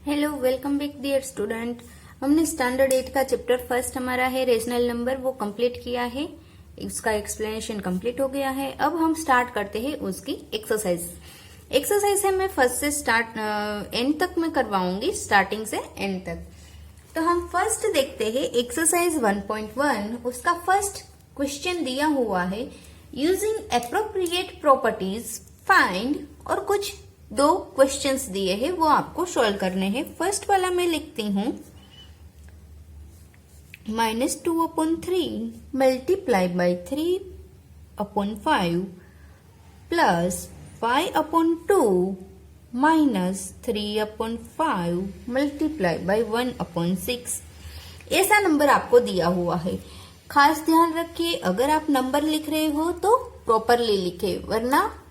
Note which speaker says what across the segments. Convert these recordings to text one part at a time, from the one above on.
Speaker 1: Hello, welcome back dear student. हमने standard 8 का chapter first हमारा है रेशनल नंबर, वो कंप्लीट किया है। इसका एक्सप्लेनेशन कंप्लीट हो गया है। अब हम स्टार्ट करते हैं उसकी एक्सरसाइज है मैं फर्स्ट से स्टार्ट एंड तक मैं करवाऊंगी, स्टार्टिंग से एंड तक। तो हम फर्स्ट देखते हैं एक्सरसाइज 1.1। उसका फर्स्ट क्वेश्चन दिया हुआ है, यूजिंग एप्रोप्रिएट प्रॉपर्टीज फाइंड, और कुछ दो क्वेश्चंस दिए हैं वो आपको सॉल्व करने हैं। फर्स्ट वाला मैं लिखती हूं, -2/3 multiply by 3/5 plus 5/2 minus 3/5 multiply by 1/6। ऐसा नंबर आपको दिया हुआ है। खास ध्यान रखिए, अगर आप नंबर लिख रहे हो तो प्रॉपरली लिखे, वरना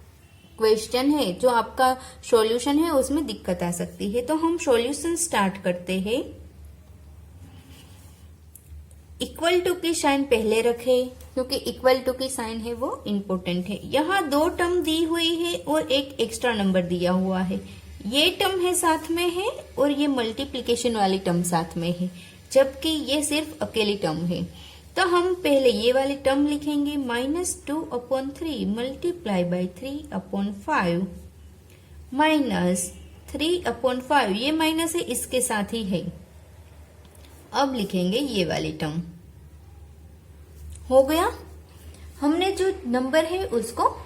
Speaker 1: क्वेश्चन है जो आपका सॉल्यूशन है उसमें दिक्कत आ सकती है। तो हम सॉल्यूशन स्टार्ट करते हैं। इक्वल टू की साइन पहले रखे, क्योंकि इक्वल टू की साइन है वो इम्पोर्टेंट है। यहाँ दो टर्म दी हुई है और एक एक्स्ट्रा नंबर दिया हुआ है। ये टर्म है साथ में है और ये मल्टीप्लीकेशन वाली टर्म साथ में है, जबकि ये सिर्फ अकेली टर्म है। तो हम पहले ये वाली टर्म लिखेंगे, -2/3 मल्टीप्लाई बाई 3/5 माइनस 3/5, ये माइनस है इसके साथ ही है। अब लिखेंगे ये वाली टर्म। हो गया। हमने जो नंबर है उसको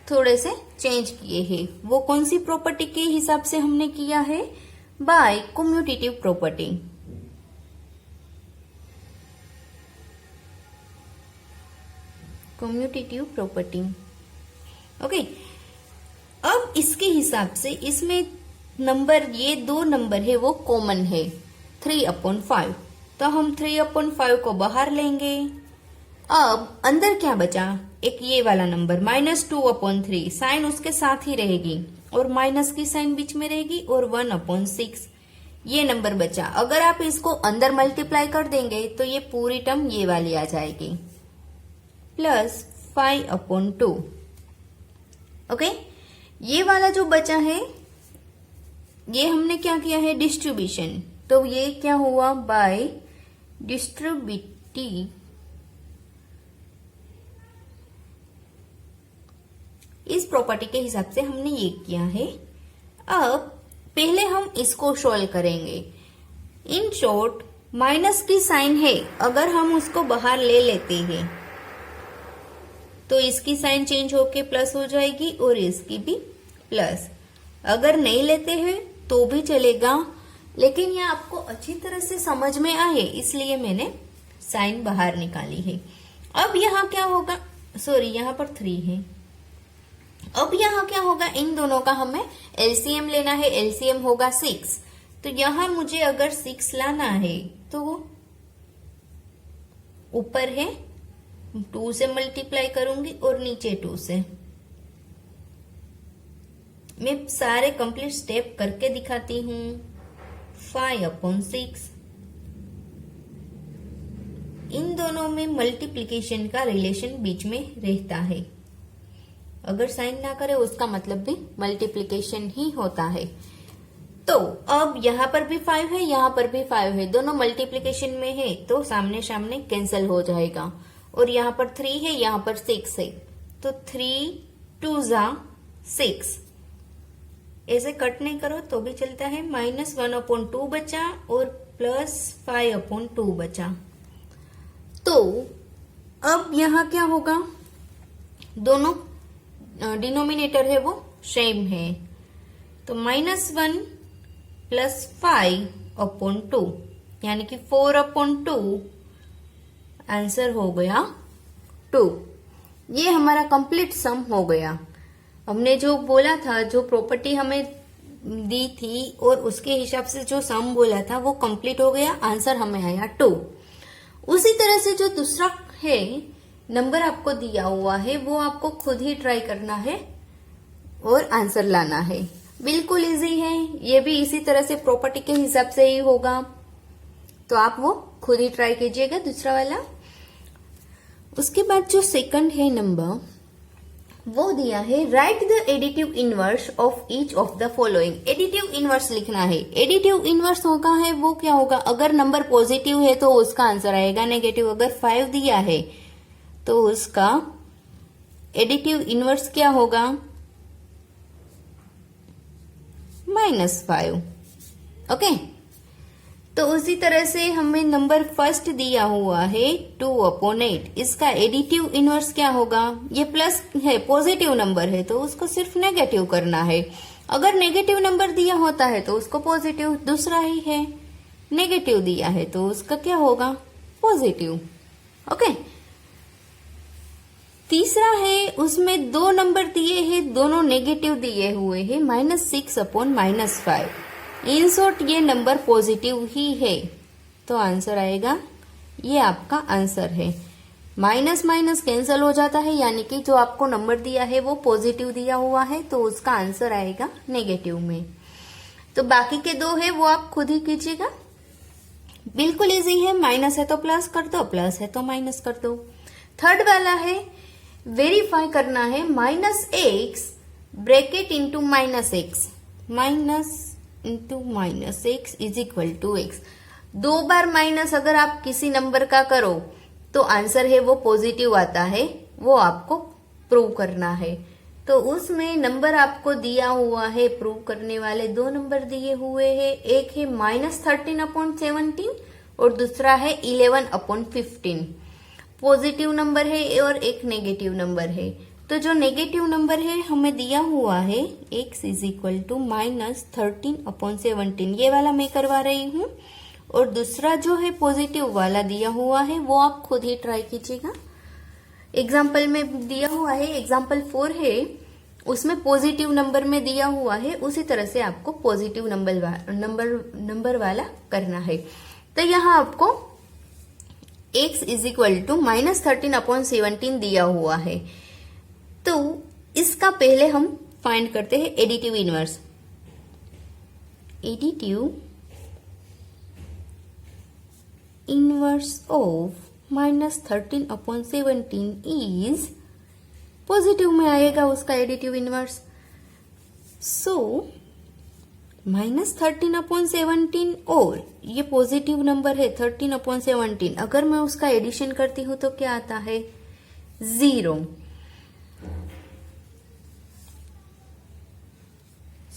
Speaker 1: थोड़े से चेंज किए हैं। वो कौन सी प्रॉपर्टी के हिसाब से हमने किया है? By commutative property. Commutative property, okay. अब इसके हिसाब से इसमें नंबर, ये दो नंबर है वो कॉमन है, 3/5। तो हम 3/5 को बाहर लेंगे। अब अंदर क्या बचा? एक ये वाला नंबर -2/3, साइन उसके साथ ही रहेगी और माइनस की साइन बीच में रहेगी, और 1/6 ये नंबर बचा। अगर आप इसको अंदर मल्टीप्लाई कर देंगे तो ये पूरी टर्म ये वाली आ जाएगी, प्लस 5/2। ओके, ये वाला जो बचा है ये हमने क्या किया है? डिस्ट्रीब्यूशन। तो ये क्या हुआ? बाय डिस्ट्रीब्यूटिव, इस प्रॉपर्टी के हिसाब से हमने ये किया है। अब पहले हम इसको सॉल्व करेंगे। इन शॉर्ट माइनस की साइन है, अगर हम उसको बाहर ले लेते हैं तो इसकी साइन चेंज होके प्लस हो जाएगी और इसकी भी प्लस। अगर नहीं लेते हैं तो भी चलेगा, लेकिन ये आपको अच्छी तरह से समझ में आए इसलिए मैंने साइन बाहर निकाली है। अब यहाँ क्या होगा? सॉरी, यहाँ पर 3 है। अब यहाँ क्या होगा? इन दोनों का हमें एलसीएम लेना है। एलसीएम होगा 6। तो यहाँ मुझे अगर 6 लाना है तो ऊपर है 2 से मल्टीप्लाई करूंगी और नीचे 2 से। मैं सारे कंप्लीट स्टेप करके दिखाती हूं। 5/6, इन दोनों में मल्टीप्लिकेशन का रिलेशन बीच में रहता है। अगर साइन ना करे उसका मतलब भी मल्टीप्लिकेशन ही होता है। तो अब यहाँ पर भी 5 है, यहाँ पर भी 5 है, दोनों मल्टीप्लिकेशन में है तो सामने सामने कैंसिल हो जाएगा। और यहाँ पर 3 है, यहाँ पर 6 है, तो 3 2 6। ऐसे कट नहीं करो तो भी चलता है। -1/2 बचा और प्लस 5/2 बचा। तो अब यहाँ क्या होगा? दोनों डिनोमिनेटर है वो सेम है, तो -1 प्लस 5/2 यानी कि 4/2, आंसर हो गया 2। ये हमारा कंप्लीट सम हो गया। हमने जो बोला था, जो प्रॉपर्टी हमें दी थी और उसके हिसाब से जो सम बोला था वो कंप्लीट हो गया। आंसर हमें आया 2। उसी तरह से जो दूसरा है नंबर आपको दिया हुआ है वो आपको खुद ही ट्राई करना है और आंसर लाना है। बिल्कुल इजी है, ये भी इसी तरह से प्रॉपर्टी के हिसाब से ही होगा। तो आप वो खुद ही ट्राई कीजिएगा दूसरा वाला। उसके बाद जो सेकंड है नंबर, वो दिया है right the additive inverse of each of the following. Additive inverse लिखना है। एडिटिव इनवर्स होगा है वो क्या होगा, अगर नंबर पॉजिटिव है तो उसका आंसर आएगा नेगेटिव। अगर 5 दिया है तो उसका एडिटिव इनवर्स क्या होगा, -5। ओके, तो उसी तरह से हमें नंबर फर्स्ट दिया हुआ है 2/8, इसका एडिटिव इनवर्स क्या होगा, ये प्लस है, पॉजिटिव नंबर है तो उसको सिर्फ नेगेटिव करना है। अगर नेगेटिव नंबर दिया होता है तो उसको पॉजिटिव, दूसरा ही है नेगेटिव दिया है तो उसका क्या होगा, पॉजिटिव। ओके, तीसरा है उसमें 2 नंबर दिए हैं, दोनों नेगेटिव दिए हुए हैं, -6/-5। इन शॉर्ट ये नंबर पॉजिटिव ही है तो आंसर आएगा, ये आपका आंसर है। माइनस माइनस कैंसिल हो जाता है, यानी कि जो आपको नंबर दिया है वो पॉजिटिव दिया हुआ है तो उसका आंसर आएगा नेगेटिव में। तो बाकी के 2 है वो आप खुद ही कीजिएगा, बिल्कुल इजी है। माइनस है तो प्लस कर दो, प्लस है तो माइनस कर दो। थर्ड वाला है वेरीफाई करना है, -x bracket into -x, minus into -x is equal to x। 2 बार माइनस अगर आप किसी नंबर का करो तो आंसर है वो पॉजिटिव आता है, वो आपको प्रूव करना है। तो उसमें नंबर आपको दिया हुआ है, प्रूव करने वाले 2 नंबर दिए हुए हैं, एक है -13/17 और दूसरा है 11/15। पॉजिटिव नंबर है और एक नेगेटिव नंबर है। तो जो नेगेटिव नंबर है हमें दिया हुआ है x इज इक्वल टू -13/17, ये वाला मैं करवा रही हूँ। और दूसरा जो है पॉजिटिव वाला दिया हुआ है वो आप खुद ही ट्राई कीजिएगा। एग्जाम्पल में दिया हुआ है, एग्जाम्पल 4 है, उसमें पॉजिटिव नंबर में दिया हुआ है, उसी तरह से आपको पॉजिटिव नंबर वाला करना है। तो यहाँ आपको x इज इक्वल टू -13/17 दिया हुआ है। तो इसका पहले हम फाइंड करते हैं additive inverse. Additive inverse of -13/17 is, positive में आएगा उसका एडिटिव इनवर्स। सो -13/17 और ये पॉजिटिव नंबर है 13/17, अगर मैं उसका एडिशन करती हूं तो क्या आता है, 0।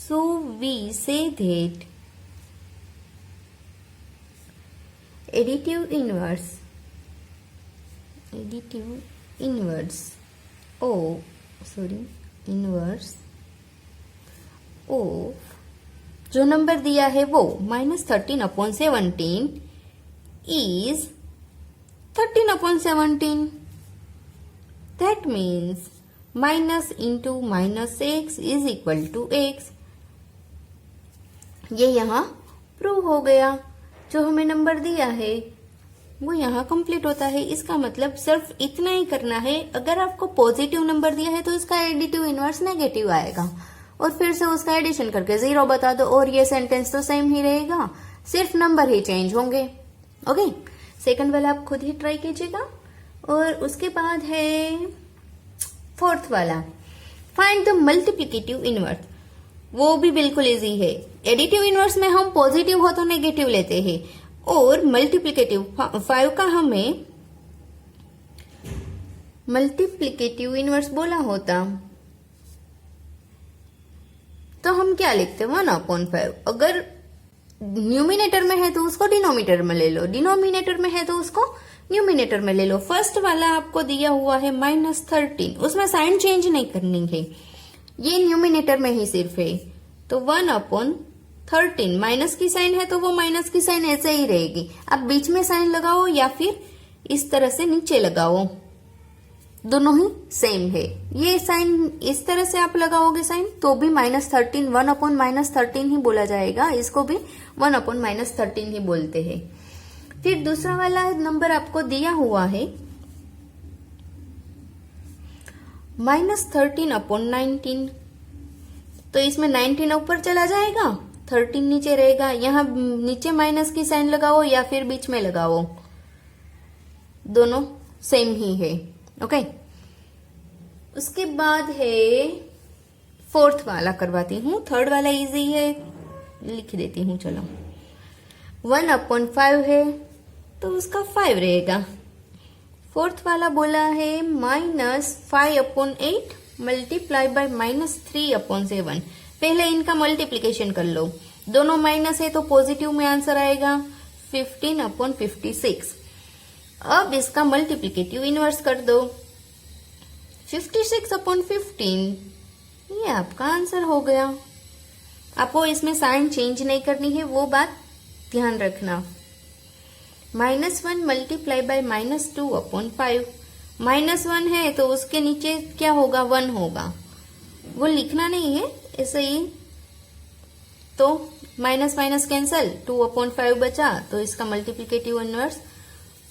Speaker 1: So we say that additive inverse of जो नंबर दिया है वो -13/17 is 13/17। That means minus into -x is equal to x। ये यहाँ प्रूव हो गया। जो हमें नंबर दिया है वो यहाँ कंप्लीट होता है। इसका मतलब सिर्फ इतना ही करना है। अगर आपको पॉजिटिव नंबर दिया है तो इसका एडिटिव इनवर्स नेगेटिव आएगा और फिर से उसका एडिशन करके 0 बता दो और ये सेंटेंस तो सेम ही रहेगा, सिर्फ नंबर ही चेंज होंगे। ओके, सेकंड वाला आप खुद ही ट्राई कीजिएगा। और उसके बाद है 4th वाला, फाइंड द मल्टीप्लिकेटिव इनवर्स। वो भी बिल्कुल इजी है। एडिटिव इनवर्स में हम पॉजिटिव हो तो नेगेटिव लेते हैं और मल्टीप्लिकेटिव 5 का हमें मल्टीप्लिकेटिव इनवर्स बोला होता तो हम क्या लिखते, 1/5। अगर न्यूमिनेटर में है तो उसको डिनोमिनेटर में ले लो, डिनोमिनेटर में है तो उसको न्यूमिनेटर में ले लो। फर्स्ट वाला आपको दिया हुआ है -13, उसमें साइन चेंज नहीं करनी है, ये न्यूमिनेटर में ही सिर्फ है। तो 1/13, माइनस की साइन है तो वो माइनस की साइन ऐसे ही रहेगी। आप बीच में साइन लगाओ या फिर इस तरह से नीचे लगाओ, दोनों ही सेम है। ये साइन इस तरह से आप लगाओगे साइन तो भी -13, 1/-13 ही बोला जाएगा। इसको भी 1/-13 ही बोलते हैं। फिर दूसरा वाला नंबर आपको दिया हुआ है -13/19, तो इसमें 19 ऊपर चला जाएगा, 13 नीचे रहेगा। यहाँ नीचे माइनस की साइन लगाओ या फिर बीच में लगाओ, दोनों सेम ही है। ओके, उसके बाद है फोर्थ वाला करवाती हूँ, थर्ड वाला इजी है, लिख देती हूँ। चलो 1/5 है तो उसका 5 रहेगा। फोर्थ वाला बोला है -5/8 मल्टीप्लाई बाय -3/7। पहले इनका मल्टीप्लीकेशन कर लो, दोनों माइनस है तो पॉजिटिव में आंसर आएगा 15/56। अब इसका मल्टीप्लिकेटिव इनवर्स कर दो 56/15, ये आपका आंसर हो गया। आपको इसमें साइन चेंज नहीं करनी है, वो बात ध्यान रखना। -1 मल्टीप्लाई बाय -2/5, -1 है तो उसके नीचे क्या होगा, 1 होगा, वो लिखना नहीं है ऐसे ही। तो माइनस माइनस कैंसल, 2/5 बचा, तो इसका मल्टीप्लिकेटिव इनवर्स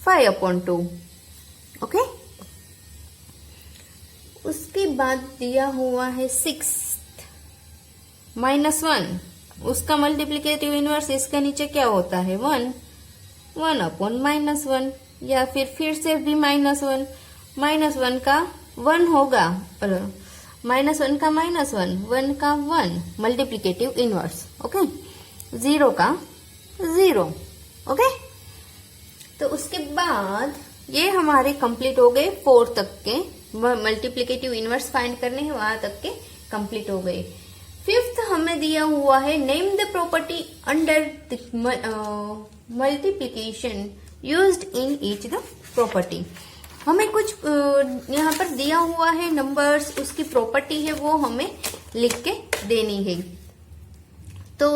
Speaker 1: 5/2। ओके, उसके बाद दिया हुआ है 6 -1, उसका मल्टीप्लिकेटिव इनवर्स इसके नीचे क्या होता है, 1 1/-1, या फिर से भी -1, -1 का 1 होगा, -1 का -1, 1 का 1, मल्टीप्लिकेटिव इनवर्स। ओके, 0 का 0। ओके, तो उसके बाद ये हमारे कंप्लीट हो गए 4 तक के, मल्टीप्लिकेटिव इनवर्स फाइंड करने हैं, वहां तक के कंप्लीट हो गए। 5th हमें दिया हुआ है name the property under multiplication used in each the property. हमें कुछ यहाँ पर दिया हुआ है नंबर्स, उसकी प्रॉपर्टी है वो हमें लिख के देनी है। तो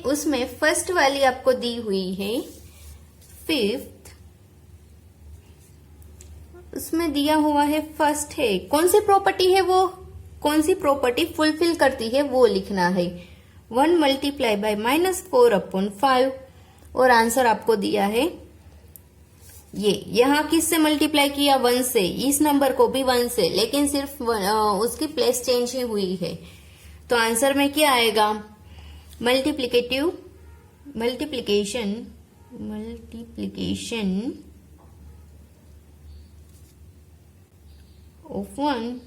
Speaker 1: उसमें फर्स्ट वाली आपको दी हुई है 5th, उसमें दिया हुआ है फर्स्ट है, कौन सी प्रॉपर्टी है वो, कौन सी प्रॉपर्टी फुलफिल करती है वो लिखना है। 1 मल्टीप्लाई बाय -4/5, और आंसर आपको दिया है ये। यहाँ किससे मल्टीप्लाई किया, 1 से, इस नंबर को भी 1 से, लेकिन सिर्फ उसकी प्लेस चेंज ही हुई है। तो आंसर में क्या आएगा, मल्टीप्लिकेशन ऑफ 1,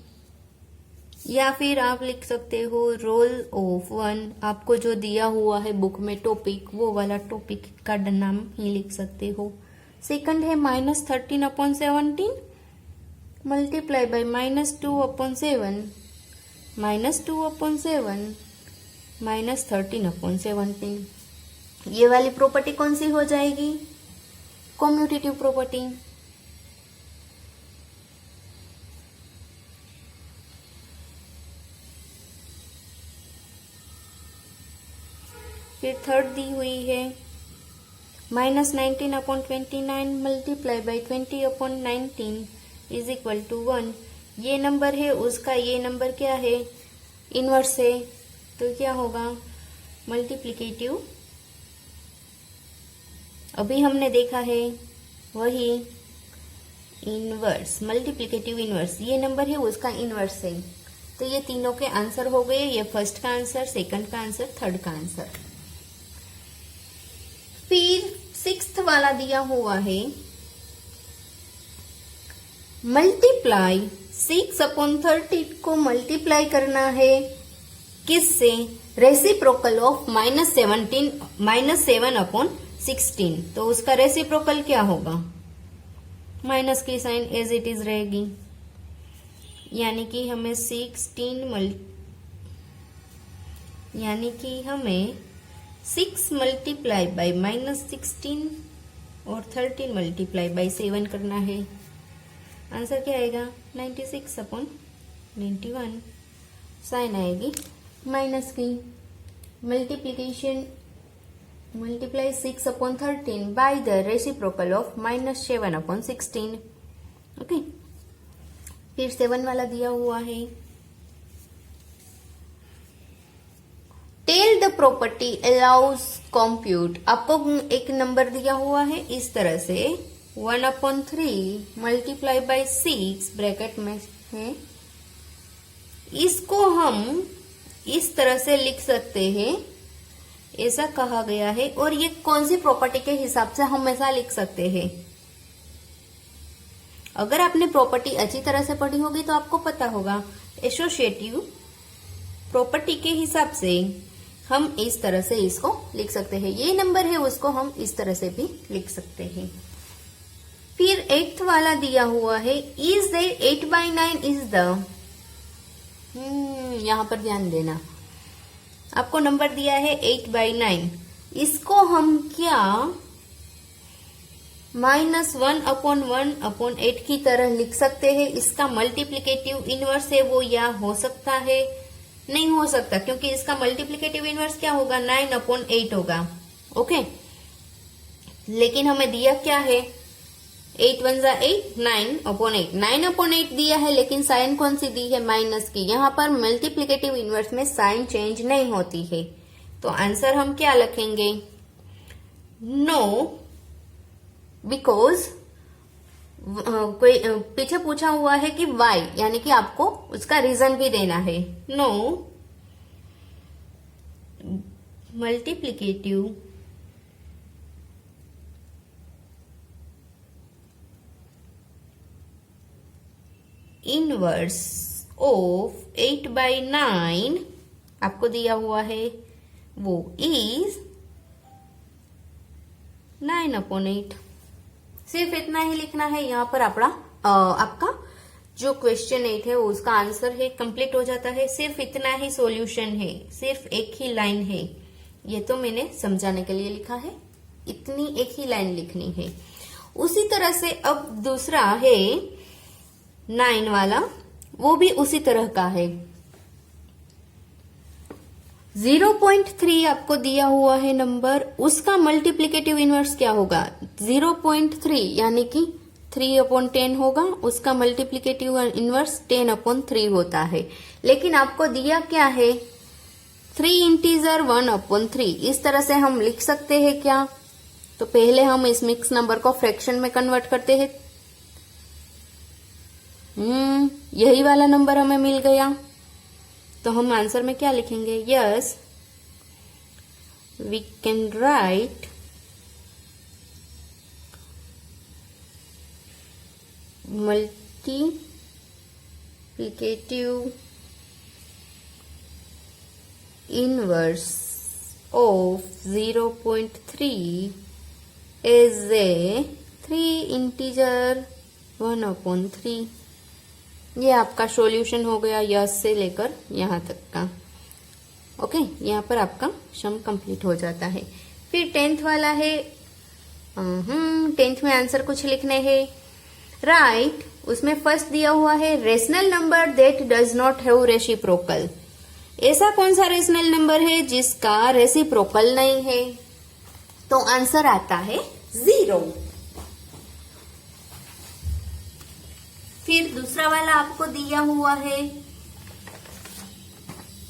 Speaker 1: या फिर आप लिख सकते हो रोल ऑफ 1। आपको जो दिया हुआ है बुक में टॉपिक, वो वाला टॉपिक का नाम ही लिख सकते हो। सेकंड है -13/17 मल्टीप्लाई बाय -2/7, -2/7 -13/17। ये वाली प्रॉपर्टी कौन सी हो जाएगी, कम्यूटेटिव प्रॉपर्टी। फिर थर्ड दी हुई है -19/29 multiply by 20/19 is equal to 1। ये नंबर है, उसका ये नंबर क्या है, इनवर्स है, तो क्या होगा मल्टीप्लिकेटिव, अभी हमने देखा है वही इनवर्स, मल्टीप्लिकेटिव इनवर्स। ये नंबर है, उसका इनवर्स है। तो ये तीनों के आंसर हो गए, ये फर्स्ट का आंसर, सेकंड का आंसर, थर्ड का आंसर। फिर 6th वाला दिया हुआ है मल्टीप्लाई 6/30 को मल्टीप्लाई करना है किससे, रेसिप्रोकल ऑफ -7/16। तो उसका रेसिप्रोकल क्या होगा, माइनस की साइन एज इट इज रहेगी, यानी कि हमें 6 मल्टीप्लाई बाय -16 और 13 मल्टीप्लाई बाय 7 करना है। आंसर क्या आएगा, 96/91। साइन आएगी माइनस की, multiply 6/13 by the reciprocal of -7/16। Okay, फिर 7 वाला दिया हुआ है tell the property allows compute. आपको एक नंबर दिया हुआ है इस तरह से 1/3 मल्टीप्लाई बाय 6 ब्रैकेट में है, इसको हम इस तरह से लिख सकते हैं, ऐसा कहा गया है। और ये कौन सी प्रॉपर्टी के हिसाब से हम ऐसा लिख सकते हैं, अगर आपने प्रॉपर्टी अच्छी तरह से पढ़ी होगी तो आपको पता होगा एसोसिएटिव प्रॉपर्टी के हिसाब से हम इस तरह से इसको लिख सकते हैं। ये नंबर है उसको हम इस तरह से भी लिख सकते हैं। फिर 8th वाला दिया हुआ है, इज देयर 8/9 इज द, यहां पर ध्यान देना, आपको नंबर दिया है 8/9, इसको हम क्या -1/1/8 की तरह लिख सकते हैं। इसका मल्टीप्लिकेटिव इनवर्स है वो या हो सकता है, नहीं हो सकता, क्योंकि इसका मल्टीप्लिकेटिव इनवर्स क्या होगा, 9/8 होगा। ओके, लेकिन हमें दिया क्या है, 8 1 8, 9/8, 9/8 दिया है, लेकिन साइन कौन सी दी है, माइनस की। यहाँ पर मल्टीप्लिकेटिव इनवर्स में साइन चेंज नहीं होती है, तो आंसर हम क्या लिखेंगे, नो, बिकॉज कोई पीछे पूछा हुआ है कि वाई, यानी कि आपको उसका रीजन भी देना है। नो मल्टीप्लिकेटिव इनवर्स ऑफ 8/9 आपको दिया हुआ है वो इज 9/8। सिर्फ इतना ही लिखना है। यहाँ पर आपका जो क्वेश्चन 8 है उसका आंसर है कंप्लीट हो जाता है। सिर्फ इतना ही सॉल्यूशन है, सिर्फ एक ही लाइन है। ये तो मैंने समझाने के लिए लिखा है, इतनी एक ही लाइन लिखनी है। उसी तरह से अब दूसरा है 9 वाला, वो भी उसी तरह का है। 0.3 आपको दिया हुआ है नंबर, उसका मल्टीप्लिकेटिव इनवर्स क्या होगा, 0.3 यानी कि 3/10 होगा, उसका मल्टीप्लिकेटिव इनवर्स 10/3 होता है। लेकिन आपको दिया क्या है, 3 इंटीजर 1/3, इस तरह से हम लिख सकते हैं क्या। तो पहले हम इस मिक्स नंबर को फ्रैक्शन में कन्वर्ट करते हैं। यही वाला नंबर हमें मिल गया, तो हम आंसर में क्या लिखेंगे, yes we can write multiplicative inverse of 0.3 as a 3 integer 1/3। ये आपका सॉल्यूशन हो गया, यस से लेकर यहां तक का। ओके, यहाँ पर आपका सम कंप्लीट हो जाता है। फिर 10th वाला है, 10th में आंसर कुछ लिखने हैं। राइट, उसमें फर्स्ट दिया हुआ है rational number that does not have reciprocal. ऐसा कौन सा रेशनल नंबर है जिसका रेसिप्रोकल नहीं है, तो आंसर आता है 0। फिर दूसरा वाला आपको दिया हुआ है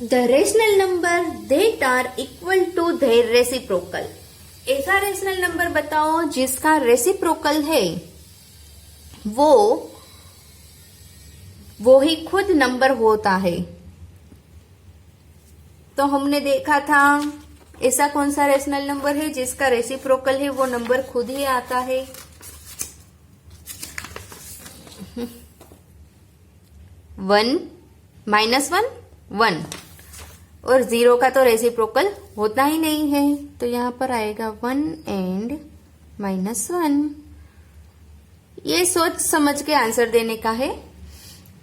Speaker 1: the rational number that are equal to their reciprocal. ऐसा रेशनल नंबर बताओ जिसका रेसिप्रोकल है वो ही खुद नंबर होता है। तो हमने देखा था ऐसा कौन सा रेशनल नंबर है जिसका रेसिप्रोकल है वो नंबर खुद ही आता है। 1 -1 1 और 0 का तो रेसिप्रोकल होता ही नहीं है, तो यहां पर आएगा 1 एंड -1। ये सोच समझ के आंसर देने का है।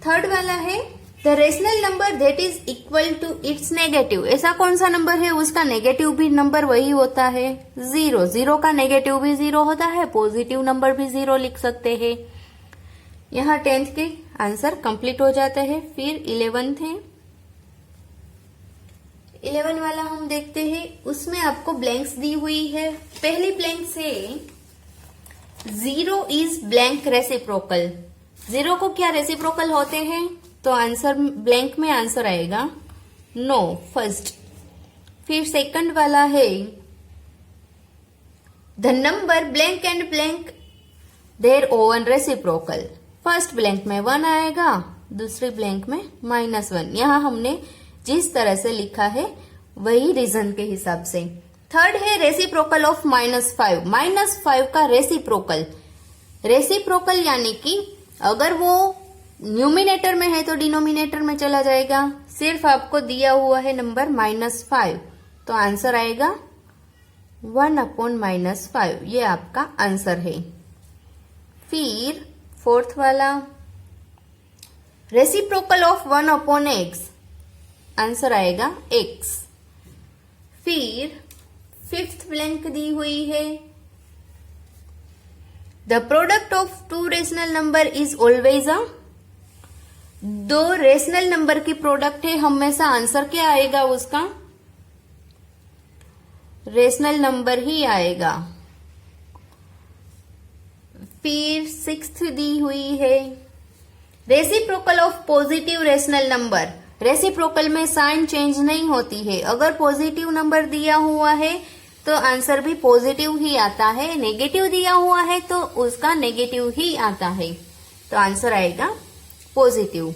Speaker 1: थर्ड वाला है the rational number that is equal to its negative. ऐसा कौन सा नंबर है उसका नेगेटिव भी नंबर वही होता है, 0। 0 का नेगेटिव भी 0 होता है, पॉजिटिव नंबर भी 0 लिख सकते हैं। यहाँ 10th के आंसर कंप्लीट हो जाते हैं। फिर 11th है, 11 वाला हम देखते हैं। उसमें आपको ब्लैंक्स दी हुई है। पहली ब्लैंक से 0 इज ब्लैंक रेसिप्रोकल। 0 को क्या रेसिप्रोकल होते हैं, तो आंसर ब्लैंक में आंसर आएगा नो, फर्स्ट। फिर सेकंड वाला है the number blank and blank their own reciprocal. First blank में 1 आएगा, दूसरी ब्लैंक में -1। यहां हमने जिस तरह से लिखा है वही रीजन के हिसाब से। थर्ड है रेसिप्रोकल ऑफ -5। -5 का रेसिप्रोकल यानी कि अगर वो न्यूमिनेटर में है तो डिनोमिनेटर में चला जाएगा। सिर्फ आपको दिया हुआ है नंबर -5, तो आंसर आएगा 1/-5। ये आपका आंसर है। फिर फोर्थ वाला, रेसिप्रोकल ऑफ 1/x, आंसर आएगा x। फिर फिफ्थ ब्लैंक दी हुई है, the product of 2 rational number is always a, 2 rational number की प्रोडक्ट है हमेशा, आंसर क्या आएगा उसका? रेशनल नंबर ही आएगा। फिर सिक्स्थ दी हुई है, reciprocal of positive rational number, reciprocal में साइन चेंज नहीं होती है। अगर पॉजिटिव नंबर दिया हुआ है तो आंसर भी पॉजिटिव ही आता है, नेगेटिव दिया हुआ है तो उसका नेगेटिव ही आता है, तो आंसर आएगा पॉजिटिव।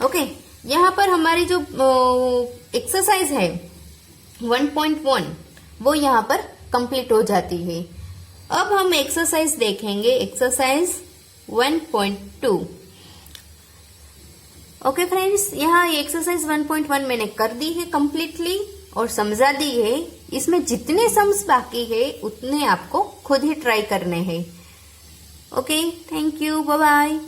Speaker 1: ओके, यहाँ पर हमारी जो एक्सरसाइज है 1.1 वो यहाँ पर कंप्लीट हो जाती है। अब हम एक्सरसाइज देखेंगे, एक्सरसाइज 1.2। ओके फ्रेंड्स, यहाँ ये एक्सरसाइज 1.1 मैंने कर दी है कंप्लीटली और समझा दी है। इसमें जितने सम्स बाकी है उतने आपको खुद ही ट्राई करने हैं। Okay, thank you, bye bye.